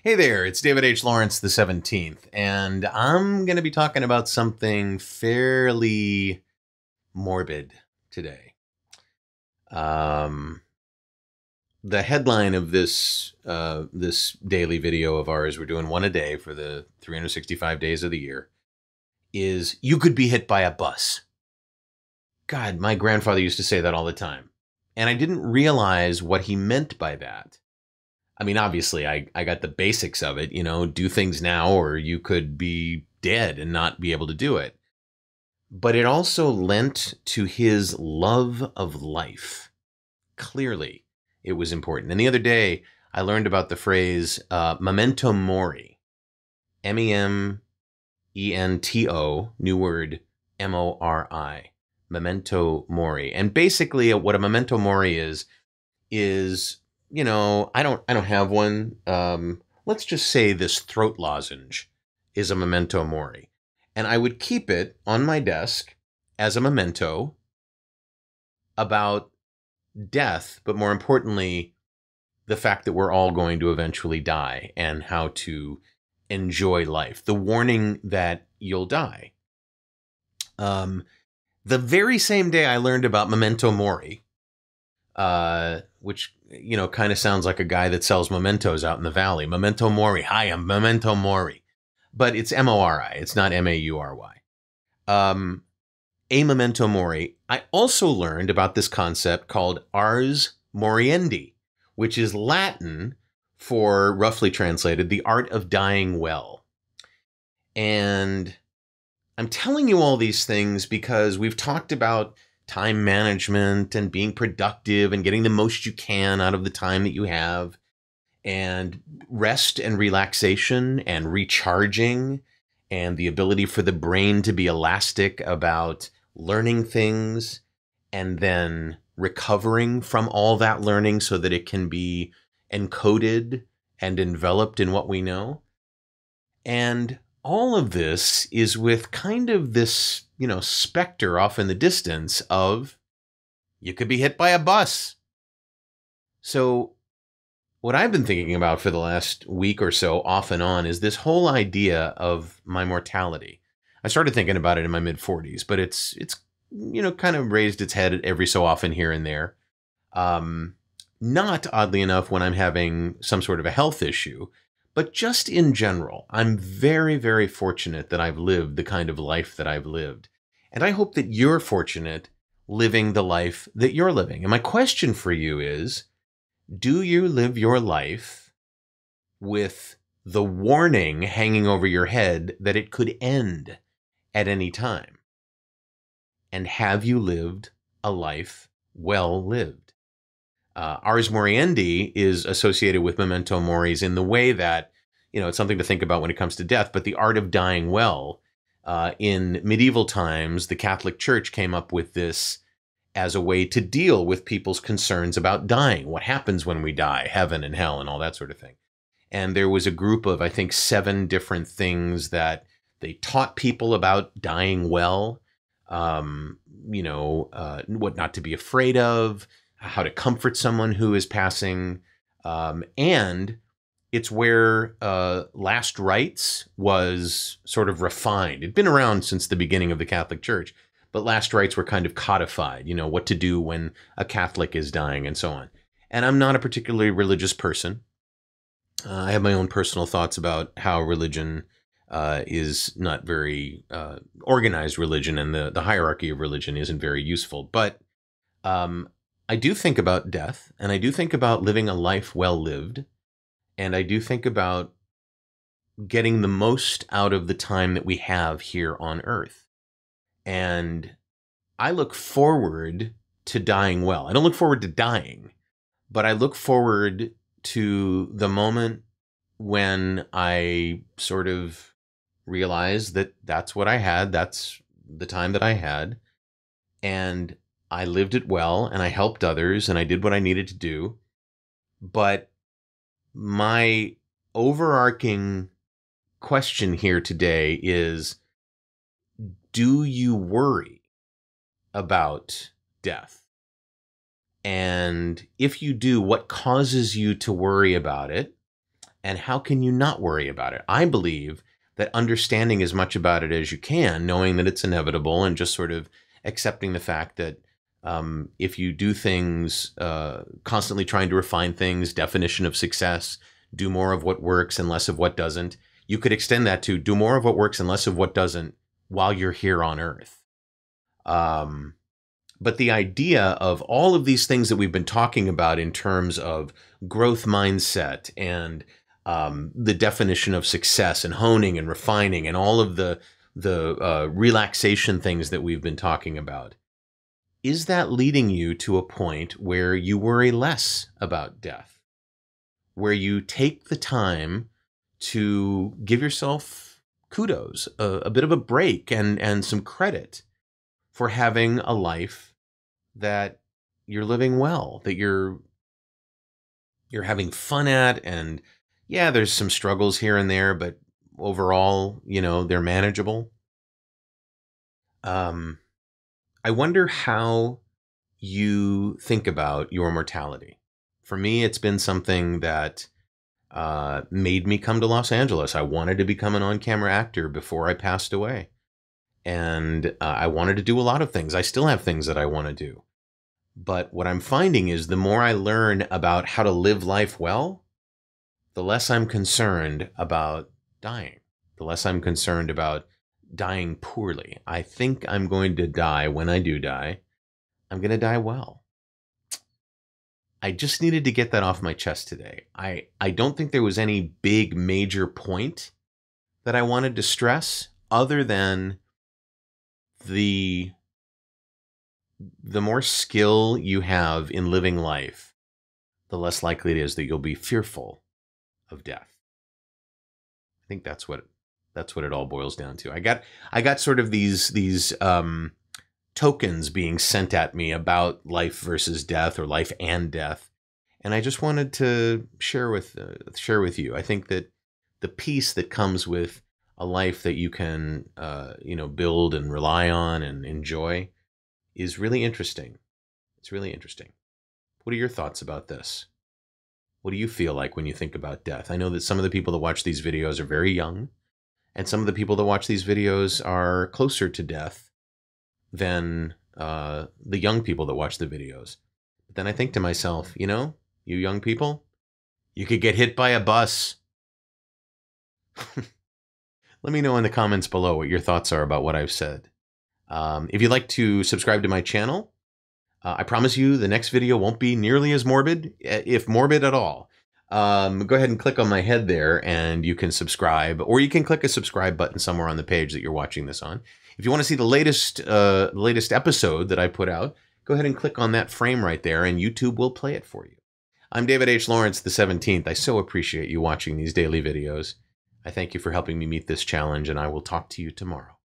Hey there, it's David H. Lawrence the 17th, and I'm going to be talking about something fairly morbid today. Um, the headline of this daily video of ours, we're doing one a day for the 365 days of the year, is "You could be hit by a bus." God, my grandfather used to say that all the time, and I didn't realize what he meant by that. I mean, obviously, I got the basics of it, do things now or you could be dead and not be able to do it. But it also lent to his love of life. Clearly, it was important. And the other day, I learned about the phrase memento mori. memento, new word, mori. Memento mori. And basically, what a memento mori is I don't have one. Let's just say this throat lozenge is a memento mori. And I would keep it on my desk as a memento about death, but more importantly, the fact that we're all going to eventually die and how to enjoy life. The warning that you'll die. The very same day I learned about memento mori, which, kind of sounds like a guy that sells mementos out in the valley. Memento mori. Hi, I'm memento mori. But it's M-O-R-I. It's not M-A-U-R-Y. A memento mori. I also learned about this concept called ars moriendi, which is Latin for, roughly translated, the art of dying well. And I'm telling you all these things because we've talked about time management and being productive and getting the most you can out of the time that you have, and rest and relaxation and recharging, and the ability for the brain to be elastic about learning things and then recovering from all that learning so that it can be encoded and enveloped in what we know. And all of this is with kind of this, specter off in the distance of you could be hit by a bus. So what I've been thinking about for the last week or so, off and on, is this whole idea of my mortality. I started thinking about it in my mid-40s, but it's kind of raised its head every so often here and there. Not, oddly enough, when I'm having some sort of a health issue, but just in general. I'm very, very fortunate that I've lived the kind of life that I've lived. And I hope that you're fortunate living the life that you're living. And my question for you is, do you live your life with the warning hanging over your head that it could end at any time? And have you lived a life well lived? Ars moriendi is associated with memento moris in the way that, it's something to think about when it comes to death, but the art of dying well. In medieval times, the Catholic Church came up with this as a way to deal with people's concerns about dying. What happens when we die? Heaven and hell and all that sort of thing. And there was a group of, I think, 7 different things that they taught people about dying well. What not to be afraid of, how to comfort someone who is passing. And it's where last rites was sort of refined. It'd been around since the beginning of the Catholic Church, but last rites were kind of codified, what to do when a Catholic is dying and so on. And I'm not a particularly religious person. I have my own personal thoughts about how religion is not very organized religion, and the hierarchy of religion isn't very useful. But I do think about death, and I do think about living a life well lived, and I do think about getting the most out of the time that we have here on Earth. And I look forward to dying well. I don't look forward to dying, but I look forward to the moment when I sort of realize that that's what I had, that's the time that I had, and I lived it well, and I helped others, and I did what I needed to do. But my overarching question here today is, do you worry about death? And if you do, what causes you to worry about it? And how can you not worry about it? I believe that understanding as much about it as you can, knowing that it's inevitable, and just sort of accepting the fact that if you do things, constantly trying to refine things, definition of success, do more of what works and less of what doesn't, you could extend that to do more of what works and less of what doesn't while you're here on Earth. But the idea of all of these things that we've been talking about in terms of growth mindset and the definition of success and honing and refining and all of the relaxation things that we've been talking about, is that leading you to a point where you worry less about death, where you take the time to give yourself kudos, a bit of a break and some credit for having a life that you're living well, that you're having fun at? And yeah, there's some struggles here and there, but overall, they're manageable. I wonder how you think about your mortality. For me, it's been something that made me come to Los Angeles. I wanted to become an on-camera actor before I passed away. And I wanted to do a lot of things. I still have things that I want to do. But what I'm finding is the more I learn about how to live life well, the less I'm concerned about dying, the less I'm concerned about dying poorly. I think I'm going to die. When I do die, I'm going to die well. I just needed to get that off my chest today. I don't think there was any big major point that I wanted to stress other than the more skill you have in living life, the less likely it is that you'll be fearful of death. I think that's what it all boils down to. I got sort of these tokens being sent at me about life versus death, or life and death, and I just wanted to share with you. I think that the peace that comes with a life that you can build and rely on and enjoy is really interesting. It's really interesting. What are your thoughts about this? What do you feel like when you think about death? I know that some of the people that watch these videos are very young, and some of the people that watch these videos are closer to death than the young people that watch the videos. But then I think to myself, you young people, you could get hit by a bus. Let me know in the comments below what your thoughts are about what I've said. If you'd like to subscribe to my channel, I promise you the next video won't be nearly as morbid, if morbid at all. Go ahead and click on my head there and you can subscribe, or you can click a subscribe button somewhere on the page that you're watching this on. If you want to see the latest episode that I put out, go ahead and click on that frame right there and YouTube will play it for you. I'm David H. Lawrence the 17th. I so appreciate you watching these daily videos. I thank you for helping me meet this challenge, and I will talk to you tomorrow.